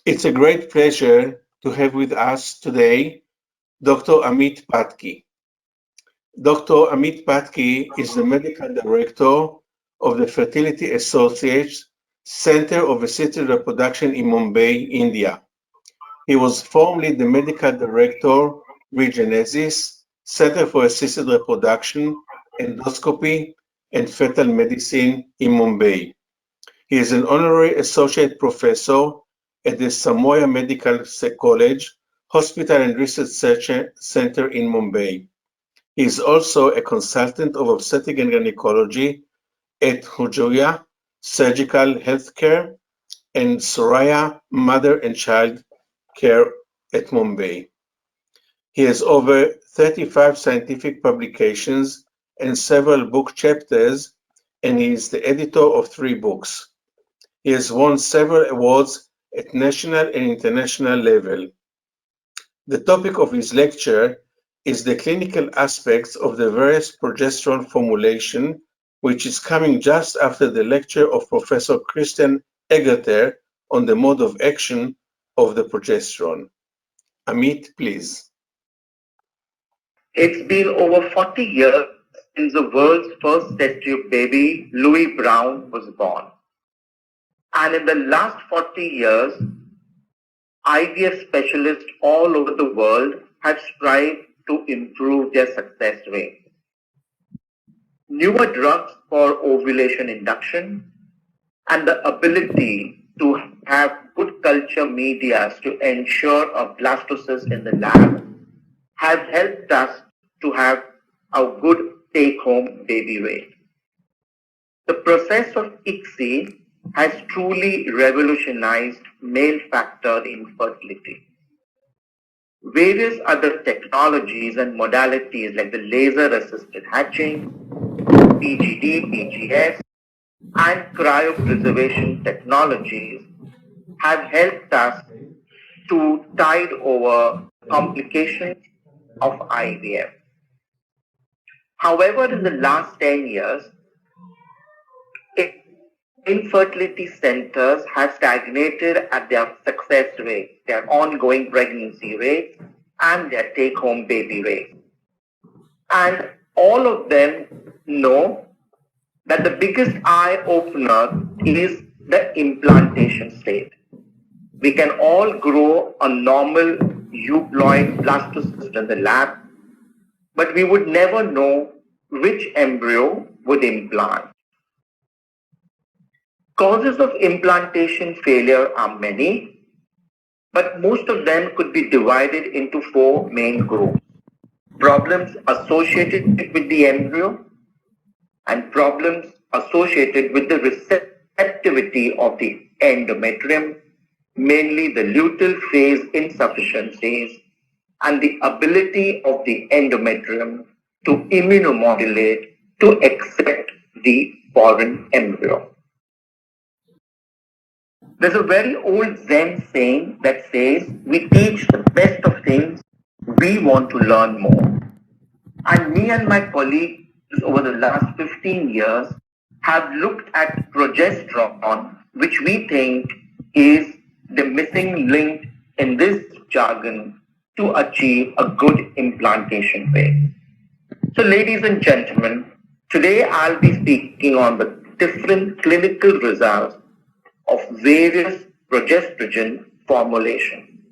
It's a great pleasure to have with us today Dr. Amit Patki. Dr. Amit Patki is the medical director of the Fertility Associates Center of Assisted Reproduction in Mumbai, India. He was formerly the medical director, Regenesis, Center for Assisted Reproduction, Endoscopy, and Fetal Medicine in Mumbai. He is an honorary associate professor at the Samoa Medical College, Hospital and Research Center in Mumbai. He is also a consultant of obstetric and gynecology at Hujoya Surgical Healthcare and Soraya Mother and Child Care at Mumbai. He has over 35 scientific publications and several book chapters, and he is the editor of 3 books. He has won several awards at national and international level. The topic of his lecture is the clinical aspects of the various progesterone formulation, which is coming just after the lecture of Professor Christian Egerter on the mode of action of the progesterone. Amit, please. It's been over 40 years since the world's first test tube baby, Louis Brown, was born. And in the last 40 years, IVF specialists all over the world have strived to improve their success rate. Newer drugs for ovulation induction and the ability to have good culture media to ensure a blastocyst in the lab have helped us to have a good take-home baby weight. The process of ICSI has truly revolutionized male factor infertility. Various other technologies and modalities like the laser-assisted hatching, PGD, PGS, and cryopreservation technologies have helped us to tide over complications of IVF. However, in the last 10 years, infertility centers have stagnated at their success rate, their ongoing pregnancy rate, and their take-home baby rate. And all of them know that the biggest eye-opener is the implantation state. We can all grow a normal euploid blastocyst in the lab, but we would never know which embryo would implant. Causes of implantation failure are many, but most of them could be divided into 4 main groups. Problems associated with the embryo and problems associated with the receptivity of the endometrium, mainly the luteal phase insufficiencies and the ability of the endometrium to immunomodulate to accept the foreign embryo. There's a very old Zen saying that says, we teach the best of things, we want to learn more. And me and my colleagues over the last 15 years have looked at progesterone, which we think is the missing link in this jargon to achieve a good implantation rate. So ladies and gentlemen, today I'll be speaking on the different clinical results of various progestogen formulation.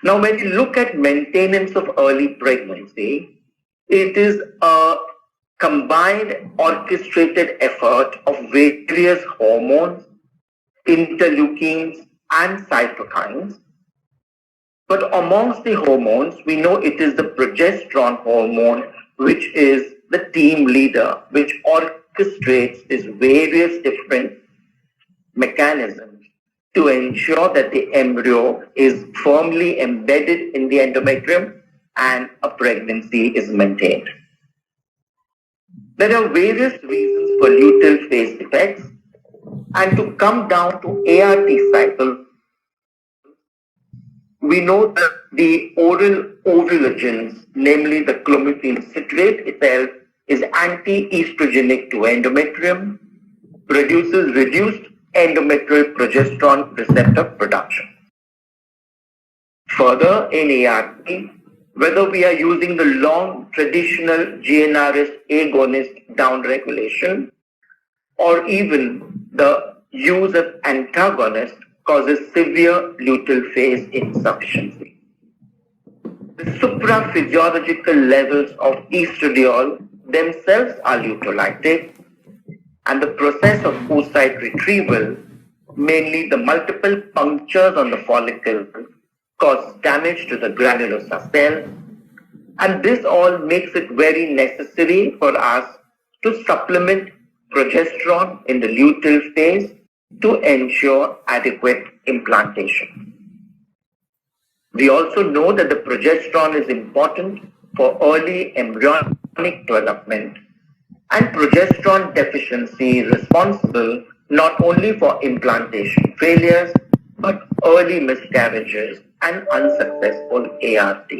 Now when you look at maintenance of early pregnancy, it is a combined orchestrated effort of various hormones, interleukins and cytokines. But amongst the hormones, we know it is the progesterone hormone which is the team leader, which orchestrates these various different mechanisms to ensure that the embryo is firmly embedded in the endometrium and a pregnancy is maintained. There are various reasons for luteal phase defects, and to come down to ART cycle, we know that the oral ovulogens, namely the clomiphene citrate itself, is anti-estrogenic to endometrium, produces reduced endometrial progesterone receptor production. Further, in ART, whether we are using the long traditional GnRH agonist downregulation or even the use of antagonist causes severe luteal phase insufficiency. The supraphysiological levels of estradiol themselves are leutolytic, and the process of oocyte retrieval, mainly the multiple punctures on the follicle, cause damage to the granulosa cell, and this all makes it very necessary for us to supplement progesterone in the luteal phase to ensure adequate implantation. We also know that the progesterone is important for early embryonic development, and progesterone deficiency is responsible not only for implantation failures but early miscarriages and unsuccessful ART.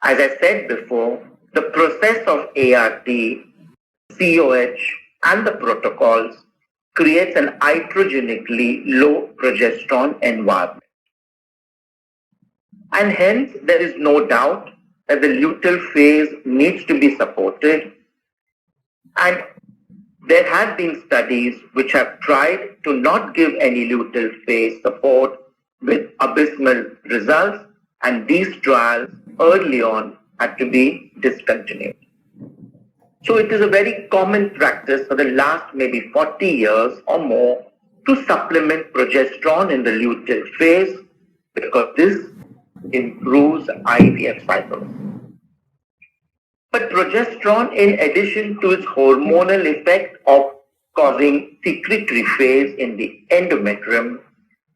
As I said before, the process of ART, COH, and the protocols creates an iatrogenically low progesterone environment. And hence, there is no doubt that the luteal phase needs to be supported. And there have been studies which have tried to not give any luteal phase support with abysmal results, and these trials early on had to be discontinued. So it is a very common practice for the last maybe 40 years or more to supplement progesterone in the luteal phase because this improves IVF cycles. But progesterone, in addition to its hormonal effect of causing secretory phase in the endometrium,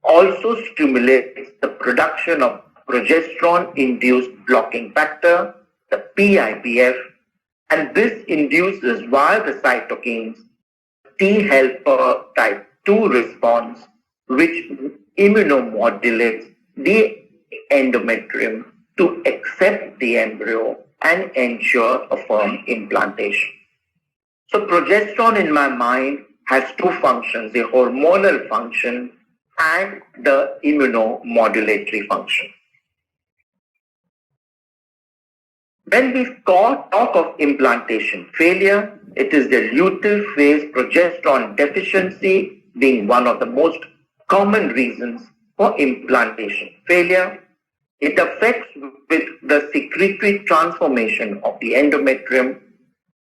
also stimulates the production of progesterone-induced blocking factor, the PIPF, and this induces via the cytokines T helper type 2 response, which immunomodulates the endometrium to accept the embryo and ensure a firm implantation. So progesterone in my mind has two functions, the hormonal function and the immunomodulatory function. When we talk of implantation failure, it is the luteal phase progesterone deficiency being one of the most common reasons for implantation failure. It affects with the secretory transformation of the endometrium,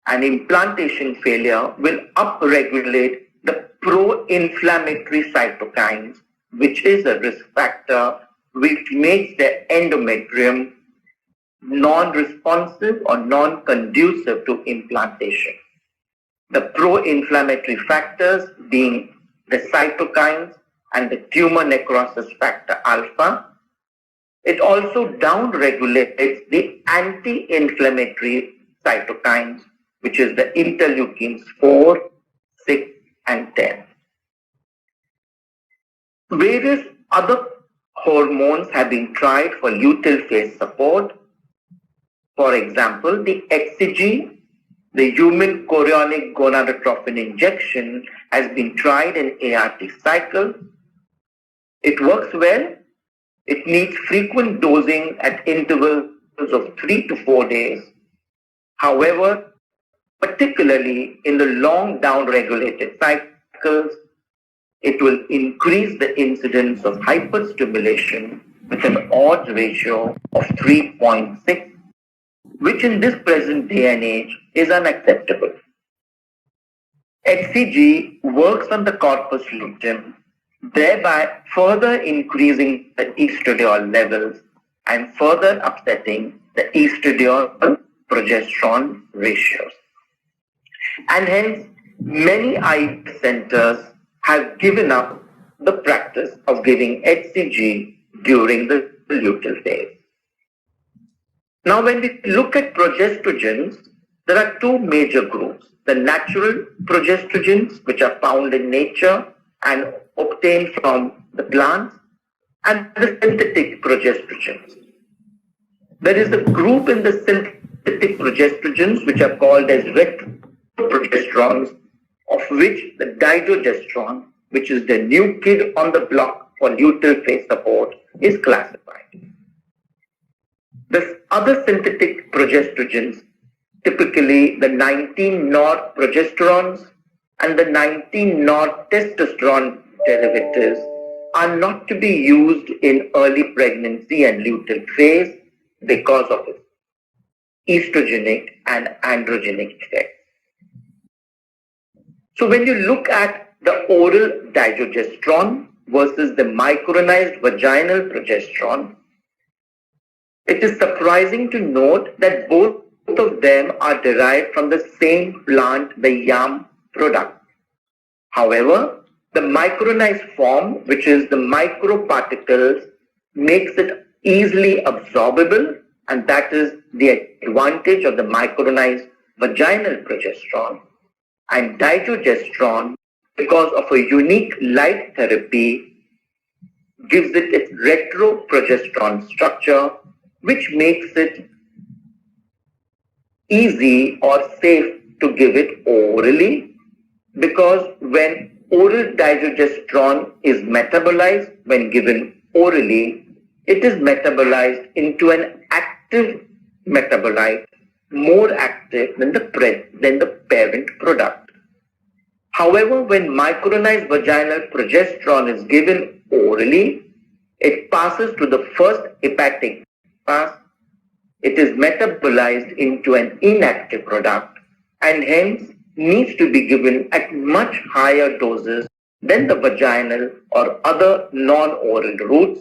and implantation failure will upregulate the pro-inflammatory cytokines, which is a risk factor which makes the endometrium non-responsive or non-conducive to implantation. The pro-inflammatory factors being the cytokines and the tumor necrosis factor alpha. It also downregulates the anti-inflammatory cytokines, which is the interleukins 4, 6, and 10. Various other hormones have been tried for luteal phase support. For example, the HCG, the human chorionic gonadotropin injection, has been tried in ART cycle. It works well. It needs frequent dosing at intervals of 3 to 4 days. However, particularly in the long down-regulated cycles, it will increase the incidence of hyperstimulation with an odds ratio of 3.6, which in this present day and age is unacceptable. HCG works on the corpus luteum, thereby further increasing the estradiol levels and further upsetting the estradiol-progesterone ratios. And hence, many eye centers have given up the practice of giving HCG during the luteal phase. Now, when we look at progestogens, there are two major groups: the natural progestogens, which are found in nature and obtained from the plants, and the synthetic progestogens. There is a group in the synthetic progestogens which are called as retroprogesterones of which the dydrogesterone, which is the new kid on the block for luteal phase support, is classified. The other synthetic progestrogens, typically the 19-norprogesterons and the 19-nortestosterone derivatives, are not to be used in early pregnancy and luteal phase because of its estrogenic and androgenic effect. So when you look at the oral dydrogesterone versus the micronized vaginal progesterone, it is surprising to note that both of them are derived from the same plant, the yam product. However, the micronized form, which is the microparticles, makes it easily absorbable, and that is the advantage of the micronized vaginal progesterone. And dydrogesterone, because of a unique light therapy, gives it its retroprogesterone structure, which makes it easy or safe to give it orally, because when oral dydrogesterone is metabolized when given orally, it is metabolized into an active metabolite, more active than the parent product. However, when micronized vaginal progesterone is given orally, it passes to the first hepatic pass. It is metabolized into an inactive product and hence needs to be given at much higher doses than the vaginal or other non-oral routes,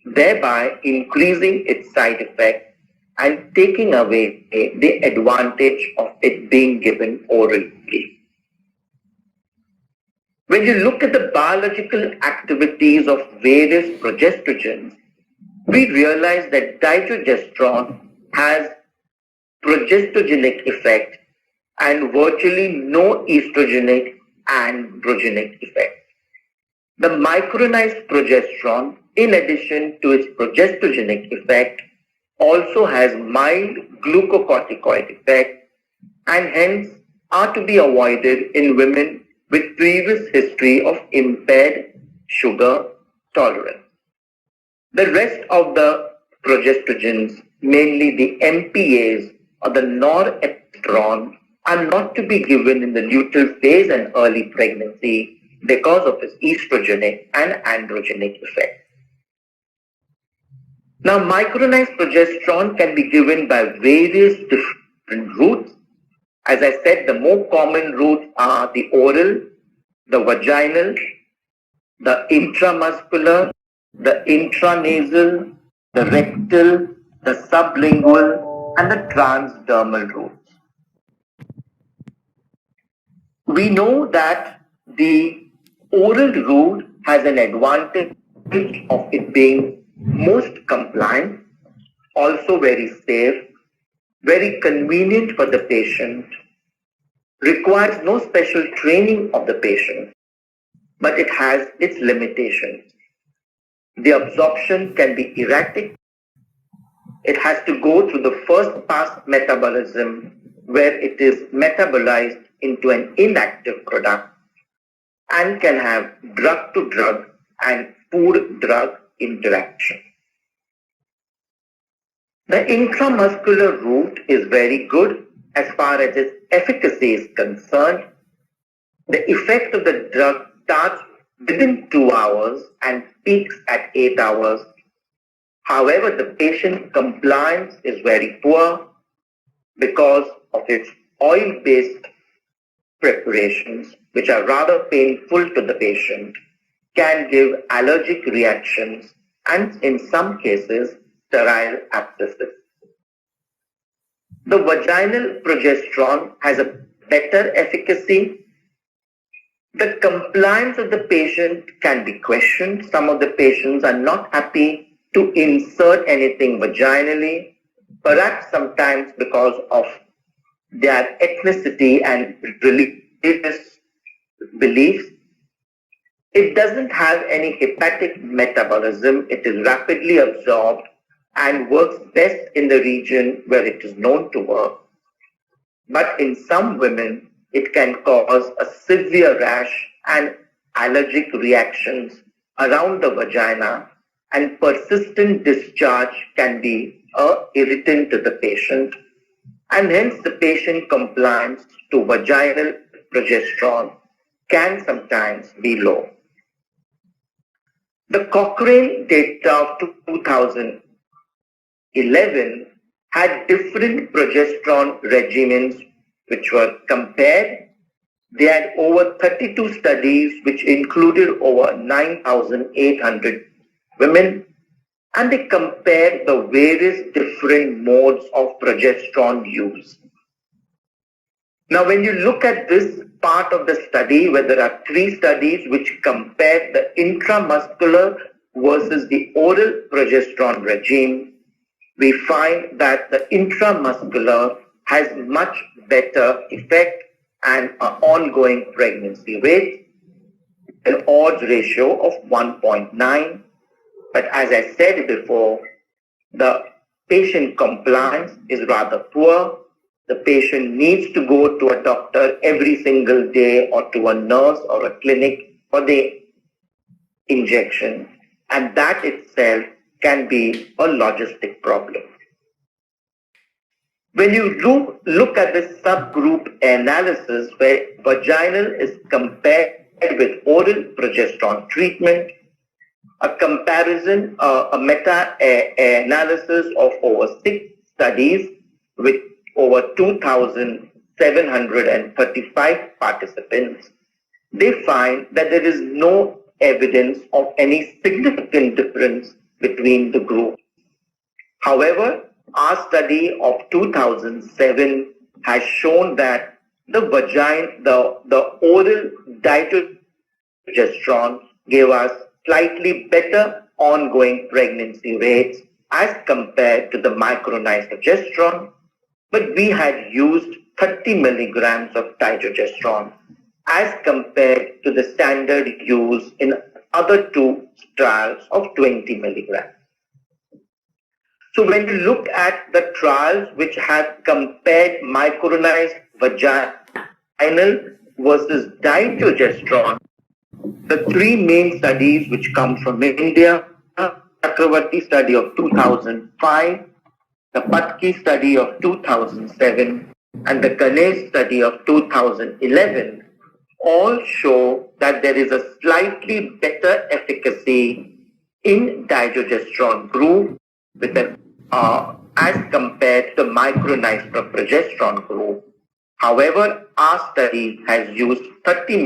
thereby increasing its side effect and taking away the advantage of it being given orally. When you look at the biological activities of various progestrogens, we realize that dydrogesterone has progestogenic effect and virtually no estrogenic and androgenic effect. The micronized progesterone, in addition to its progestogenic effect, also has mild glucocorticoid effect and hence are to be avoided in women with previous history of impaired sugar tolerance. The rest of the progestogens, mainly the MPAs or the norepinephrine, are not to be given in the luteal phase and early pregnancy because of its estrogenic and androgenic effect. Now, micronized progesterone can be given by various different routes. As I said, the more common routes are the oral, the vaginal, the intramuscular, the intranasal, the rectal, the sublingual, and the transdermal routes. We know that the oral route has an advantage of it being most compliant, also very safe, very convenient for the patient, requires no special training of the patient, but it has its limitations. The absorption can be erratic. It has to go through the first pass metabolism where it is metabolized into an inactive product and can have drug-to-drug and food-drug interaction. The intramuscular route is very good as far as its efficacy is concerned. The effect of the drug starts within 2 hours and peaks at 8 hours. However, the patient compliance is very poor because of its oil-based preparations, which are rather painful to the patient, can give allergic reactions and in some cases sterile abscesses. The vaginal progesterone has a better efficacy. The compliance of the patient can be questioned. Some of the patients are not happy to insert anything vaginally, perhaps sometimes because of their ethnicity and religious beliefs. It doesn't have any hepatic metabolism. It is rapidly absorbed and works best in the region where it is known to work. But in some women, it can cause a severe rash and allergic reactions around the vagina, and persistent discharge can be an irritant to the patient, and hence the patient compliance to vaginal progesterone can sometimes be low. The Cochrane data of 2011 had different progesterone regimens which were compared. They had over 32 studies which included over 9,800 women, and they compared the various different modes of progesterone use. Now, when you look at this part of the study, where there are 3 studies which compare the intramuscular versus the oral progesterone regime, we find that the intramuscular has much better effect and an ongoing pregnancy rate, an odds ratio of 1.9. But as I said before, the patient compliance is rather poor. The patient needs to go to a doctor every single day or to a nurse or a clinic for the injection, and that itself can be a logistic problem. When you look at the subgroup analysis where vaginal is compared with oral progesterone treatment, a comparison, a meta-analysis of over 6 studies with over 2,735 participants, they find that there is no evidence of any significant difference between the groups. However, our study of 2007 has shown that the oral dydrogesterone gave us slightly better ongoing pregnancy rates as compared to the micronized progesterone, but we had used 30 milligrams of dydrogesterone as compared to the standard use in other 2 trials of 20 milligrams. So when you look at the trials which have compared micronized vaginal versus dydrogesterone, the 3 main studies which come from India, the Chakravarti study of 2005, the Patki study of 2007, and the Ganesh study of 2011, all show that there is a slightly better efficacy in dydrogesterone group with an as compared to the micronized progesterone group. However, our study has used 30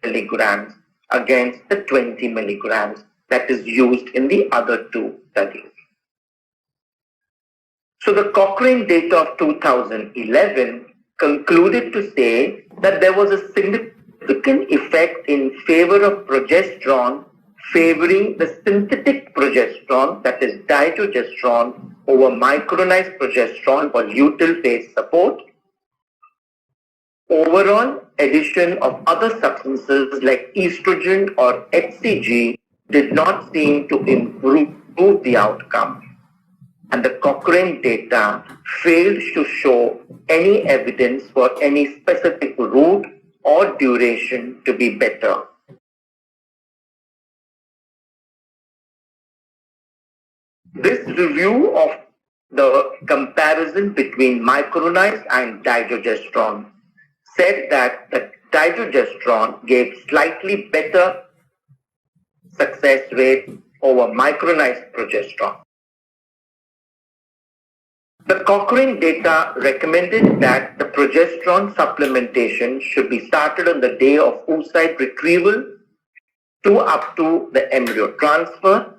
milligrams against the 20 milligrams that is used in the other 2 studies. So the Cochrane data of 2011 concluded to say that there was a significant effect in favor of progesterone favoring the synthetic progesterone, that is dydrogesterone, over micronized progesterone for luteal phase support. Overall, addition of other substances like estrogen or HCG did not seem to improve the outcome, and the Cochrane data failed to show any evidence for any specific route or duration to be better. This review of the comparison between micronized and dydrogesterone said that the dydrogesterone gave slightly better success rate over micronized progesterone. The Cochrane data recommended that the progesterone supplementation should be started on the day of oocyte retrieval to up to the embryo transfer,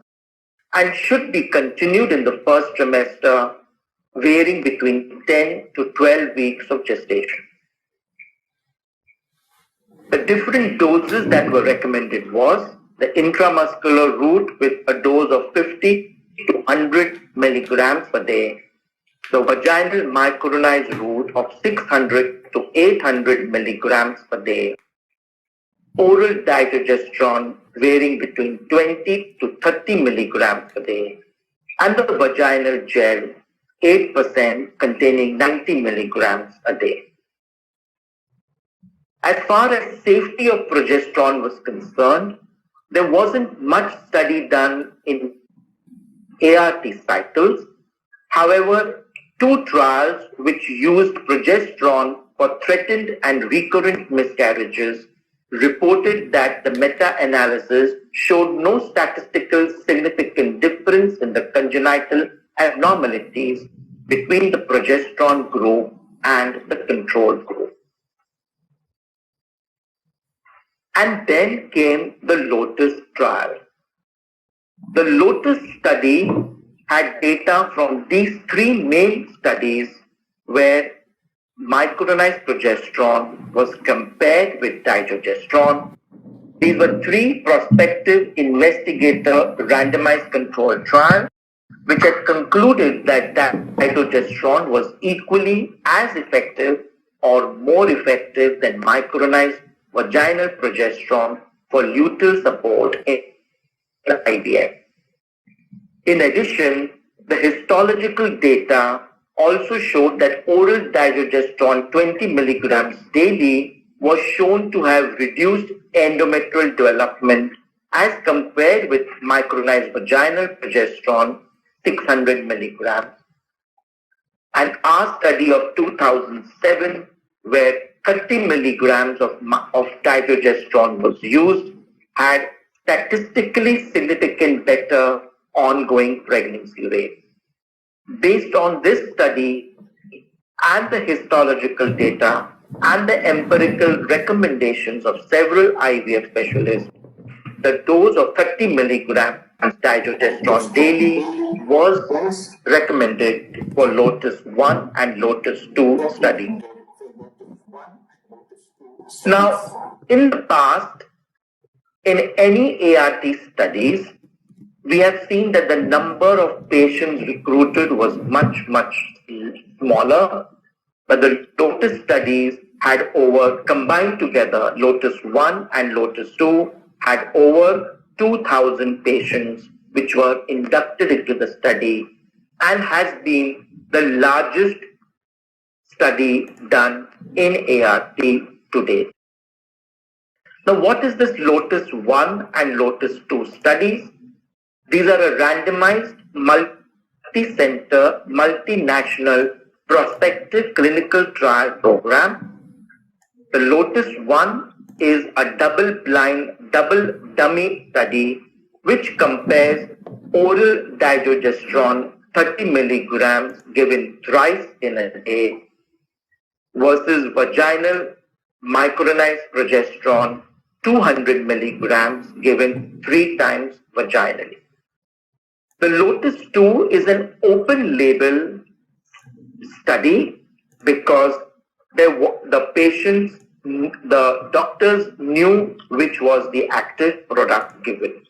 and should be continued in the first trimester, varying between 10 to 12 weeks of gestation. The different doses that were recommended was the intramuscular route with a dose of 50 to 100 milligrams per day, the vaginal micronized route of 600 to 800 milligrams per day, oral dydrogesterone varying between 20 to 30 milligrams per day, and the vaginal gel 8% containing 90 milligrams a day. As far as safety of progesterone was concerned, there wasn't much study done in ART cycles. However, two trials which used progesterone for threatened and recurrent miscarriages reported that the meta-analysis showed no statistical significant difference in the congenital abnormalities between the progesterone group and the control group. And then came the Lotus trial. The Lotus study had data from these three main studies where micronized progesterone was compared with dydrogesterone. These were three prospective investigator randomized controlled trials which had concluded that dydrogesterone was equally as effective or more effective than micronized vaginal progesterone for luteal support in IVF. In addition, the histological data also showed that oral dydrogesterone 20 milligrams daily was shown to have reduced endometrial development as compared with micronized vaginal progesterone 600 milligrams. And our study of 2007, where 30 milligrams of dydrogesterone was used, had statistically significant better ongoing pregnancy rates. Based on this study and the histological data and the empirical recommendations of several IVF specialists, the dose of 30 milligrams dydrogesterone daily was recommended for Lotus 1 and Lotus 2 study. Now, in the past, in any ART studies, we have seen that the number of patients recruited was much smaller, but the Lotus studies had combined together, Lotus 1 and Lotus 2 had over 2,000 patients which were inducted into the study and has been the largest study done in ART to date. Now, what is this Lotus 1 and Lotus 2 studies? These are a randomized, multi-center, multinational, prospective clinical trial program. The Lotus 1 is a double-blind, double-dummy study which compares oral dydrogesterone 30 milligrams given thrice in a day versus vaginal micronized progesterone 200 milligrams given 3 times vaginally. The Lotus 2 is an open label study because the patients, the doctors knew which was the active product given.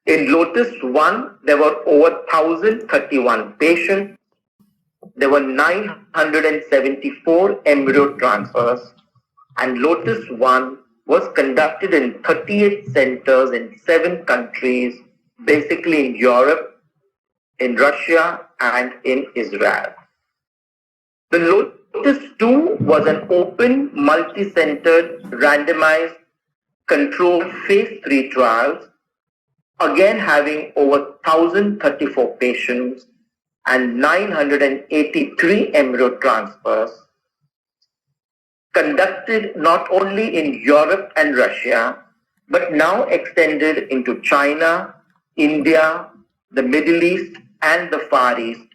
In Lotus 1, there were over 1,031 patients. There were 974 embryo transfers, and Lotus 1 was conducted in 38 centers in 7 countries, basically in Europe, in Russia, and in Israel. The Lotus 2 was an open, multi-centered, randomized, controlled phase 3 trials, again having over 1,034 patients and 983 embryo transfers, conducted not only in Europe and Russia, but now extended into China, India, the Middle East, and the Far East,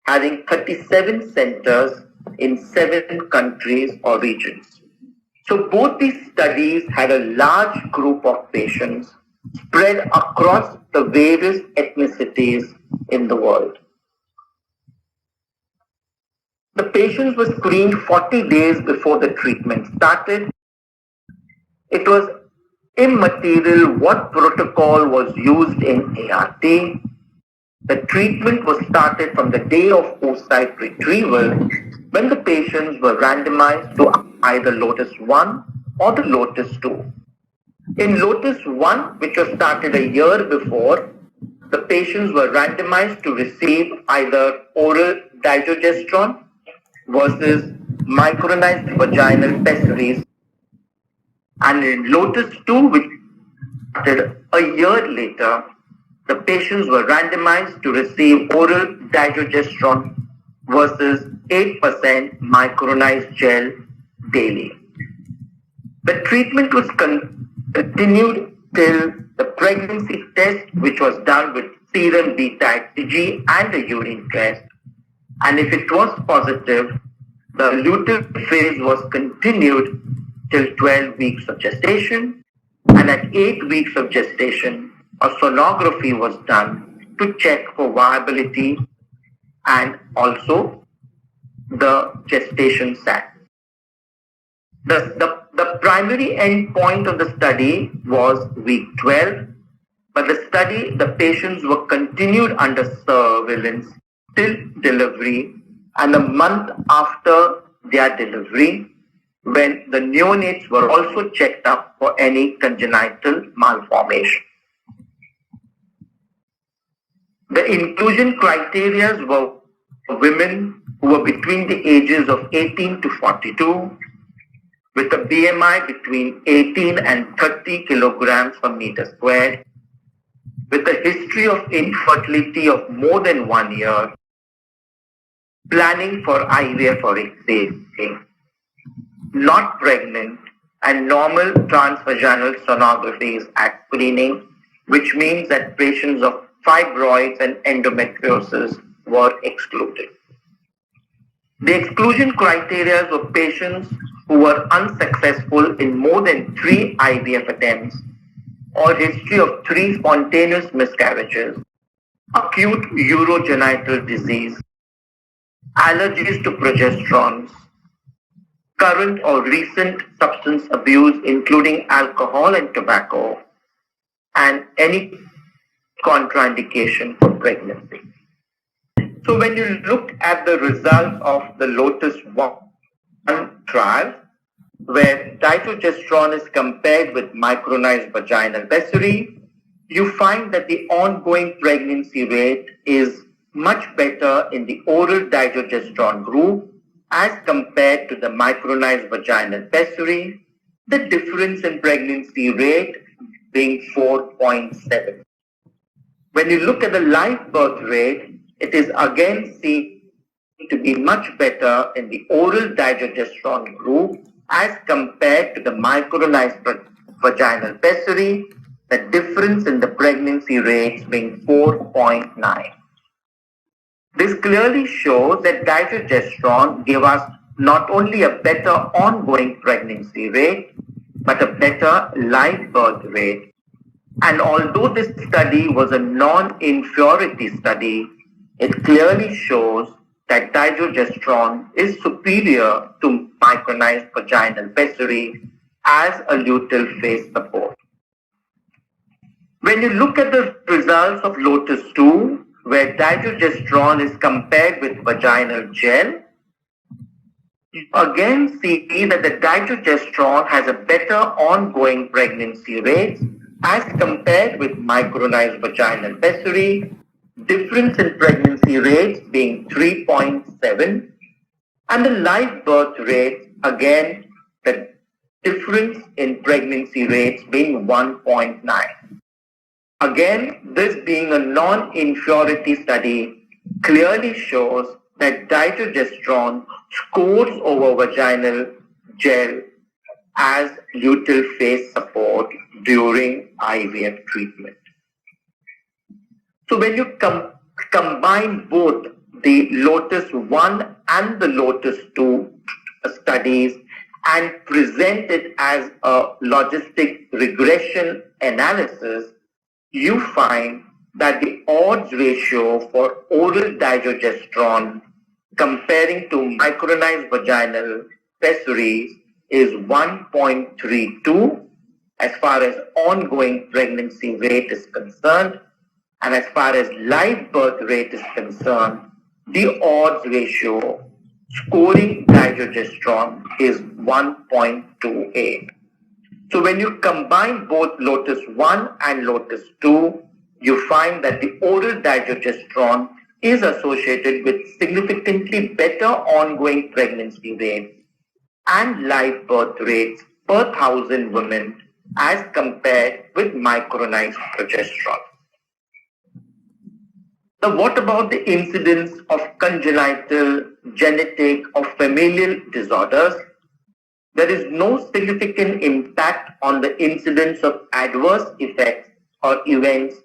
having 37 centers in 7 countries or regions. So both these studies had a large group of patients spread across the various ethnicities in the world. The patients were screened 40 days before the treatment started. It was immaterial what protocol was used in ART. The treatment was started from the day of oocyte retrieval when the patients were randomized to either Lotus 1 or the Lotus 2. In Lotus 1, which was started a year before, the patients were randomized to receive either oral dydrogesterone versus micronized vaginal pessaries, and in Lotus 2, which started a year later, the patients were randomized to receive oral dydrogesterone versus 8% micronized gel daily. The treatment was continued till the pregnancy test, which was done with serum beta-HCG and a urine test. And if it was positive, the luteal phase was continued till 12 weeks of gestation. And at 8 weeks of gestation, a sonography was done to check for viability and also the gestation sac. The primary endpoint of the study was week 12, but the patients were continued under surveillance till delivery and a month after their delivery, when the neonates were also checked up for any congenital malformation. The inclusion criteria were women who were between the ages of 18 to 42, with a BMI between 18 and 30 kilograms per meter squared, with a history of infertility of more than 1 year, planning for IVF or ICSI, not pregnant, and normal transvaginal sonographies at screening, which means that patients of fibroids and endometriosis were excluded. The exclusion criteria were patients who were unsuccessful in more than 3 IVF attempts, or history of 3 spontaneous miscarriages, acute urogenital disease, allergies to progesterones, current or recent substance abuse including alcohol and tobacco, and any contraindication for pregnancy. So when you look at the results of the Lotus 1 trial, where dydrogesterone is compared with micronized vaginal pessary, you find that the ongoing pregnancy rate is much better in the oral dydrogesterone group as compared to the micronized vaginal pessary, the difference in pregnancy rate being 4.7. When you look at the live birth rate, it is again seen to be much better in the oral dydrogesterone group as compared to the micronized vaginal pessary, the difference in the pregnancy rates being 4.9. This clearly shows that dydrogesterone gave us not only a better ongoing pregnancy rate, but a better live birth rate. And although this study was a non-inferiority study, it clearly shows that dydrogesterone is superior to micronized vaginal pessary as a luteal phase support. When you look at the results of Lotus 2, where dydrogesterone is compared with vaginal gel, you again see that the dydrogesterone has a better ongoing pregnancy rate as compared with micronized vaginal pessary, difference in pregnancy rates being 3.7, and the live birth rate, again, the difference in pregnancy rates being 1.9. Again, this being a non-inferiority study clearly shows that dydrogesterone scores over vaginal gel as luteal phase support during IVF treatment. So when you combine both the Lotus 1 and the Lotus 2 studies and present it as a logistic regression analysis, you find that the odds ratio for oral dydrogesterone comparing to micronized vaginal pessaries is 1.32 as far as ongoing pregnancy rate is concerned, and as far as live birth rate is concerned, the odds ratio scoring dydrogesterone is 1.28. So when you combine both Lotus 1 and Lotus 2, you find that the oral dydrogesterone is associated with significantly better ongoing pregnancy rates and live birth rates per 1,000 women as compared with micronized progesterone. Now, what about the incidence of congenital, genetic, or familial disorders? There is no significant impact on the incidence of adverse effects or events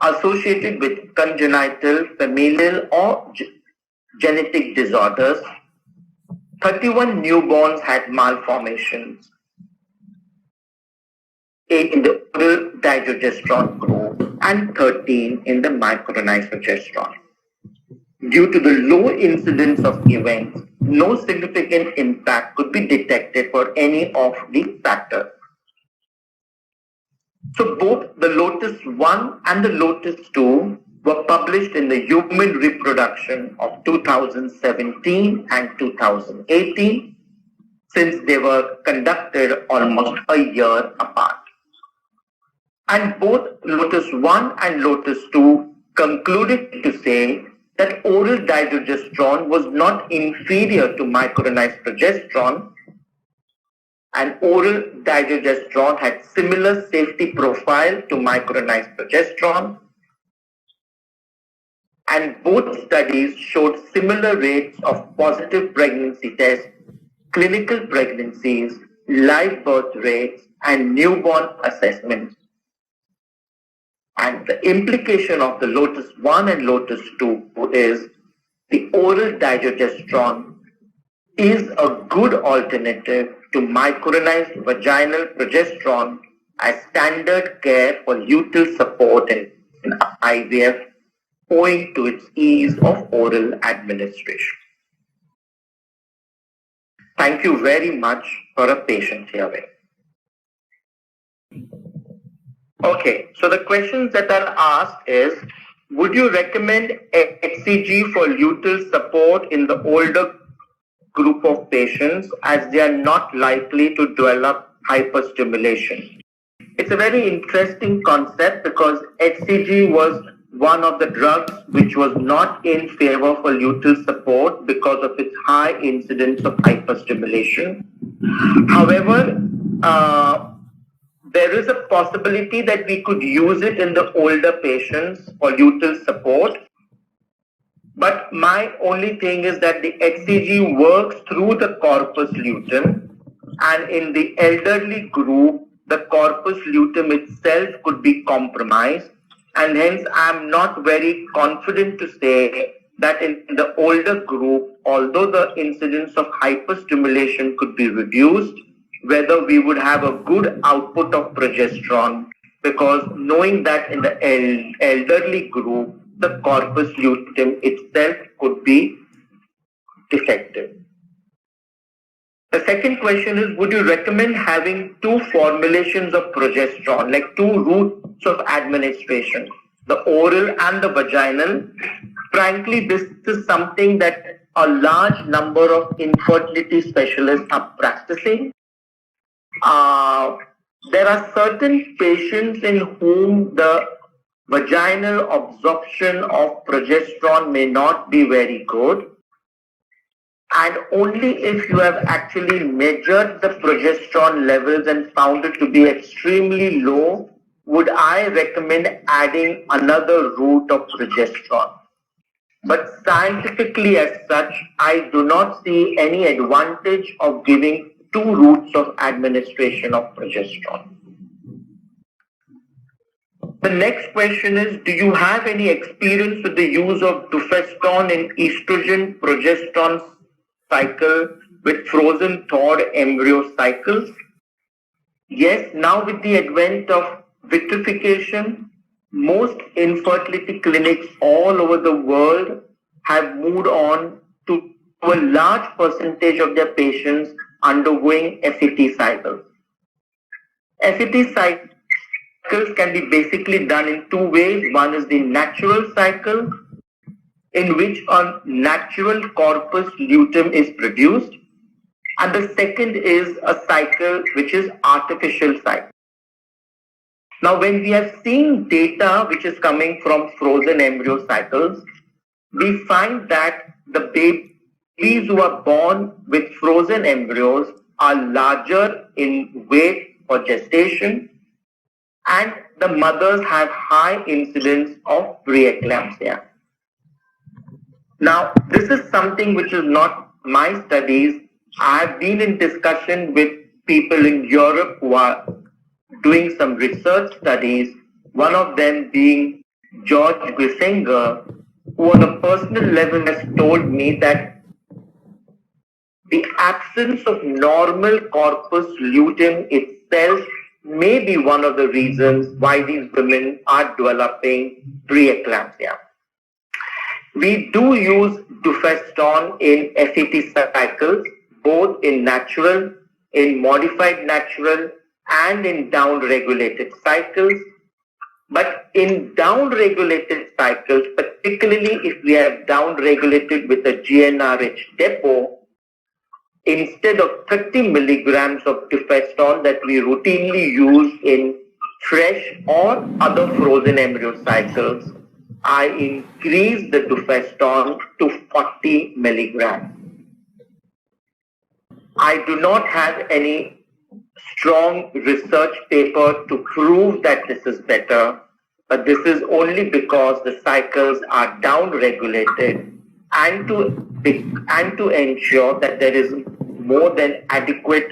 associated with congenital, familial, or genetic disorders. 31 newborns had malformations in the oral dydrogesterone group and 13 in the micronized progesterone. Due to the low incidence of events, no significant impact could be detected for any of the factors. So both the Lotus 1 and the Lotus 2 were published in the Human Reproduction of 2017 and 2018, since they were conducted almost a year apart. And both Lotus 1 and Lotus 2 concluded to say that oral dydrogesterone was not inferior to micronized progesterone, and oral dydrogesterone had similar safety profile to micronized progesterone, and both studies showed similar rates of positive pregnancy tests, clinical pregnancies, live birth rates, and newborn assessments. And the implication of the Lotus 1 and Lotus 2 is the oral dydrogesterone is a good alternative to micronized vaginal progesterone as standard care for luteal support in IVF, owing to its ease of oral administration. Thank you very much for a patient hearing. Okay, so the questions that are asked is, would you recommend HCG for luteal support in the older group of patients as they are not likely to develop hyperstimulation? It's a very interesting concept because HCG was one of the drugs which was not in favor for luteal support because of its high incidence of hyperstimulation. However, there is a possibility that we could use it in the older patients for luteal support. But my only thing is that the HCG works through the corpus luteum, and in the elderly group, the corpus luteum itself could be compromised, and hence I am not very confident to say that in the older group, although the incidence of hyperstimulation could be reduced, whether we would have a good output of progesterone, because knowing that in the elderly group, the corpus luteum itself could be defective. The second question is, would you recommend having two formulations of progesterone, like two routes of administration, the oral and the vaginal? Frankly, this is something that a large number of infertility specialists are practicing. There are certain patients in whom the vaginal absorption of progesterone may not be very good, and only if you have actually measured the progesterone levels and found it to be extremely low would I recommend adding another route of progesterone. But scientifically as such, I do not see any advantage of giving two routes of administration of progesterone. The next question is, do you have any experience with the use of dufestrone in estrogen progesterone cycle with frozen thawed embryo cycles? Yes, now with the advent of vitrification, most infertility clinics all over the world have moved on to a large percentage of their patients undergoing FET cycles. FET cycles can be basically done in two ways. One is the natural cycle, in which a natural corpus luteum is produced, and the second is a cycle which is artificial cycle. Now, when we have seen data which is coming from frozen embryo cycles, we find that the babies who are born with frozen embryos are larger in weight for gestation, and the mothers have high incidence of preeclampsia. Now, this is something which is not my studies. I have been in discussion with people in Europe who are doing some research studies, one of them being George Grissinger, who on a personal level has told me that the absence of normal corpus luteum itself may be one of the reasons why these women are developing preeclampsia. We do use dufeston in FET cycles, both in natural, in modified natural, and in down-regulated cycles. But in down-regulated cycles, particularly if we have down-regulated with a GnRH depot, instead of 30 milligrams of dufeston that we routinely use in fresh or other frozen embryo cycles, I increase the dufeston to 40 milligrams. I do not have any strong research paper to prove that this is better, but this is only because the cycles are down-regulated and to ensure that there is more than adequate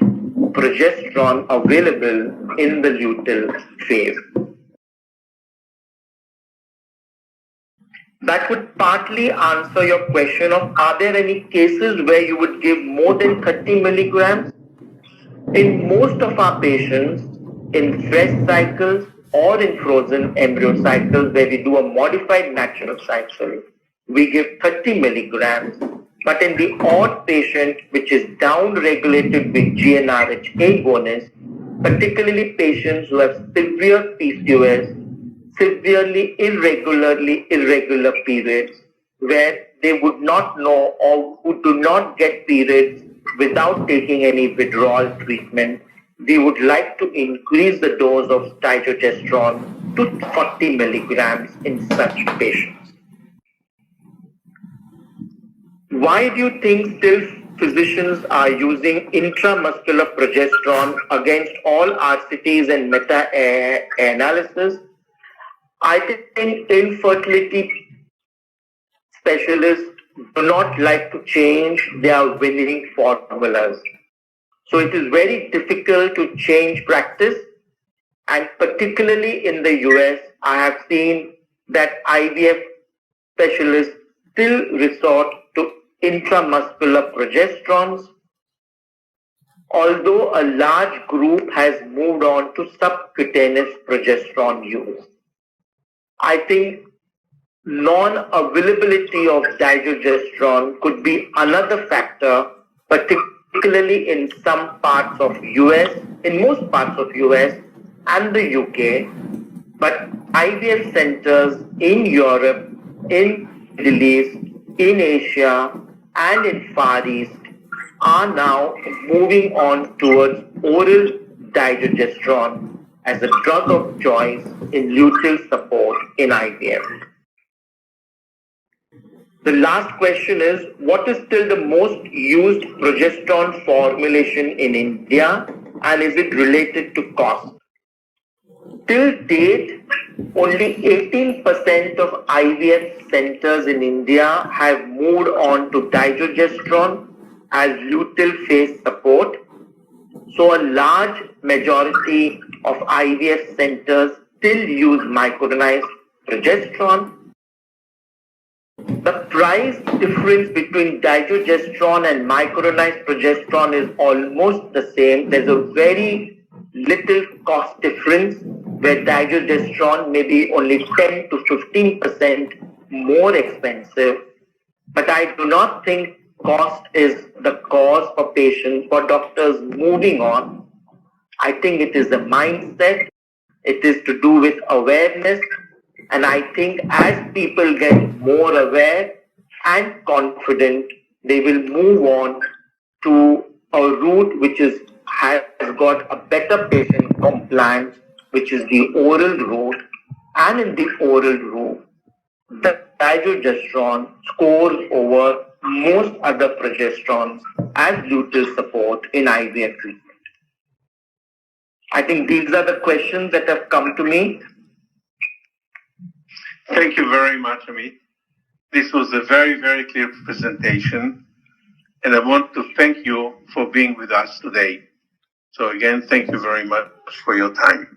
progesterone available in the luteal phase. That would partly answer your question of are there any cases where you would give more than 30 milligrams? In most of our patients, in fresh cycles or in frozen embryo cycles where we do a modified natural cycle, we give 30 milligrams. But in the odd patient which is down-regulated with GnRH agonist, particularly patients who have severe PCOS, severely irregular periods, where they would not know or who do not get periods without taking any withdrawal treatment, we would like to increase the dose of dydrogesterone to 40 milligrams in such patients. Why do you think still physicians are using intramuscular progesterone against all RCTs and meta-analysis? I think infertility specialists do not like to change their winning formulas. So it is very difficult to change practice, and particularly in the US, I have seen that IVF specialists still resort to intramuscular progesterones, although a large group has moved on to subcutaneous progesterone use. I think non-availability of dydrogesterone could be another factor, particularly in some parts of US, in most parts of US and the UK, but IVF centers in Europe, in Middle East, in Asia and in Far East are now moving on towards oral dydrogesterone as a drug of choice in luteal support in IVF. The last question is, what is still the most used progesterone formulation in India, and is it related to cost? Till date, only 18% of IVF centers in India have moved on to dydrogesterone as luteal phase support. So a large majority of IVF centers still use micronized progesterone. The price difference between dydrogesterone and micronized progesterone is almost the same. There's a very little cost difference where dydrogesterone may be only 10 to 15% more expensive. But I do not think cost is the cause for patients, for doctors moving on. I think it is a mindset. It is to do with awareness. And I think as people get more aware and confident, they will move on to a route which has got a better patient compliance, which is the oral route. And in the oral route, the dydrogesterone scores over most other progesterones as luteal support in IVF treatment? I think these are the questions that have come to me. Thank you very much, Amit. This was a very, very clear presentation, and I want to thank you for being with us today. So again, thank you very much for your time.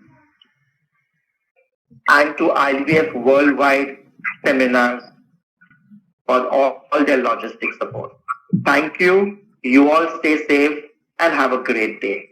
And to IVF Worldwide seminars for all their logistic support. Thank you. You all stay safe and have a great day.